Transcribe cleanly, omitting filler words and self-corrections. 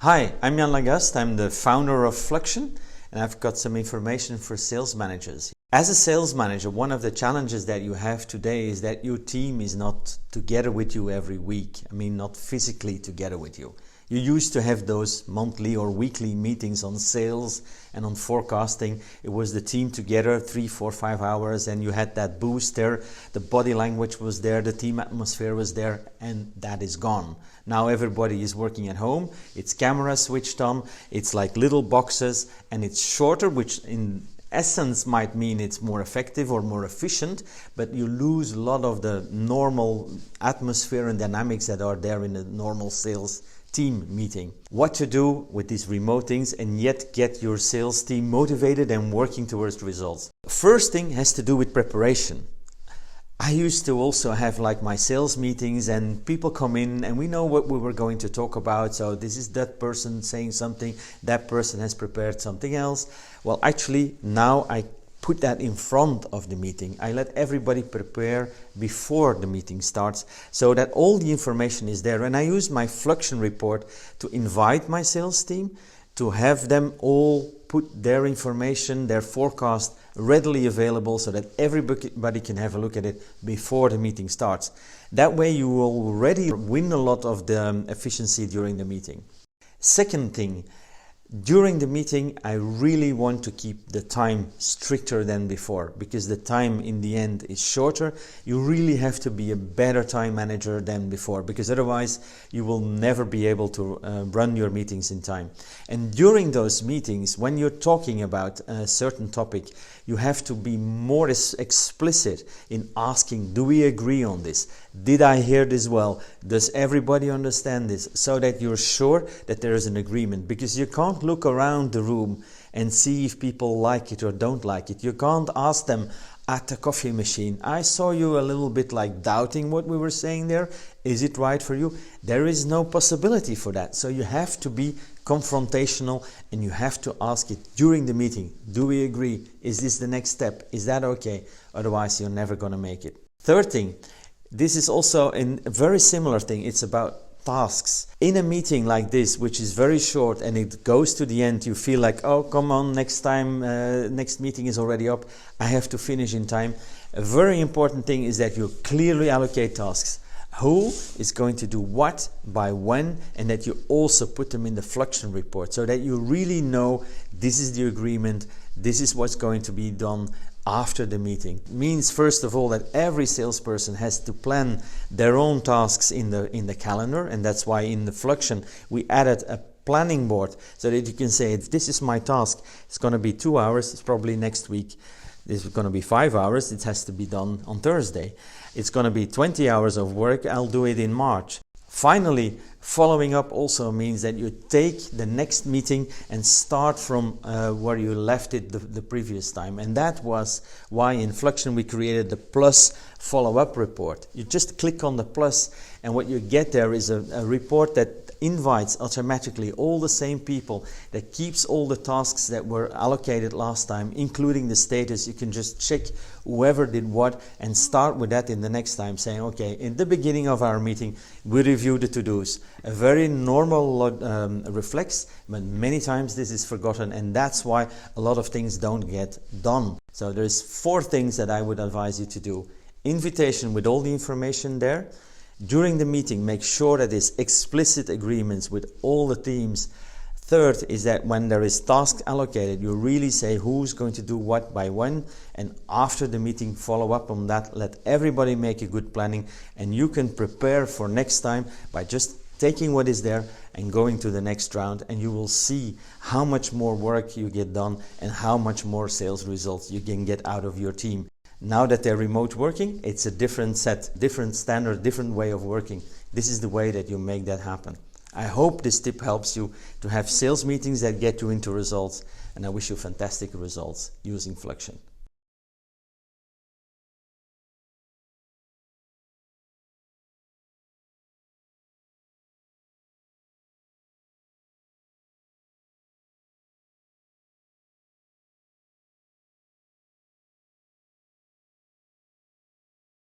Hi, I'm Jan Lagast. I'm the founder of Flxion, and I've got some information for sales managers. As a sales manager, one of the challenges that you have today is that your team is not together with you every week. I mean, not physically together with you. You used to have those monthly or weekly meetings on sales and on forecasting. It was the team together 3, 4, 5 hours, and you had that boost there. The body language was there, the team atmosphere was there, and that is gone. Now everybody is working at home. It's camera switched on. It's like little boxes, and it's shorter, which in essence might mean it's more effective or more efficient, but you lose a lot of the normal atmosphere and dynamics that are there in a normal sales team meeting. What to do with these remote things and yet get your sales team motivated and working towards results. First thing has to do with preparation. I used to also have like my sales meetings, and people come in and we know what we were going to talk about. So this is that person saying something, that person has prepared something else. Well, actually now I put that in front of the meeting. I let everybody prepare before the meeting starts so that all the information is there. And I use my Flxion report to invite my sales team to have them all put their information, their forecast readily available so that everybody can have a look at it before the meeting starts. That way you will already win a lot of the efficiency during the meeting. Second thing, during the meeting, I really want to keep the time stricter than before, because the time in the end is shorter. You really have to be a better time manager than before, because otherwise you will never be able to run your meetings in time. And during those meetings, when you're talking about a certain topic, you have to be more explicit in asking, do we agree on this? Did I hear this well? Does everybody understand this? So that you're sure that there is an agreement, because you can't look around the room and see if people like it or don't like it. You can't ask them at the coffee machine, I saw you a little bit like doubting what we were saying there. Is it right for you? There is no possibility for that. So you have to be confrontational and you have to ask it during the meeting. Do we agree? Is this the next step? Is that okay? Otherwise you're never going to make it. Third thing, this is also a very similar thing. It's about tasks. In a meeting like this, which is very short and it goes to the end, you feel like, oh, come on, next time, next meeting is already up. I have to finish in time. A very important thing is that you clearly allocate tasks. Who is going to do what, by when, and that you also put them in the Flxion report so that you really know this is the agreement, this is what's going to be done after the meeting. It means first of all that every salesperson has to plan their own tasks in the calendar, and that's why in the Flxion we added a planning board so that you can say, this is my task, it's going to be 2 hours, it's probably next week. This is going to be 5 hours, it has to be done on Thursday. It's going to be 20 hours of work, I'll do it in March. Finally, following up also means that you take the next meeting and start from where you left it the previous time. And that was why in Flxion we created the plus follow-up report. You just click on the plus, and what you get there is a report that invites automatically all the same people, that keeps all the tasks that were allocated last time, including the status. You can just check whoever did what and start with that in the next time, saying, okay, in the beginning of our meeting, we review the to-dos. A very normal reflex, but many times this is forgotten, and that's why a lot of things don't get done. So there's 4 things that I would advise you to do. Invitation with all the information there. During the meeting, make sure that there's explicit agreements with all the teams. Third is that when there is tasks allocated, you really say who's going to do what by when, and after the meeting follow up on that. Let everybody make a good planning, and you can prepare for next time by just taking what is there and going to the next round, and you will see how much more work you get done and how much more sales results you can get out of your team. Now that they're remote working, it's a different set, different standard, different way of working. This is the way that you make that happen. I hope this tip helps you to have sales meetings that get you into results, and I wish you fantastic results using Flxion.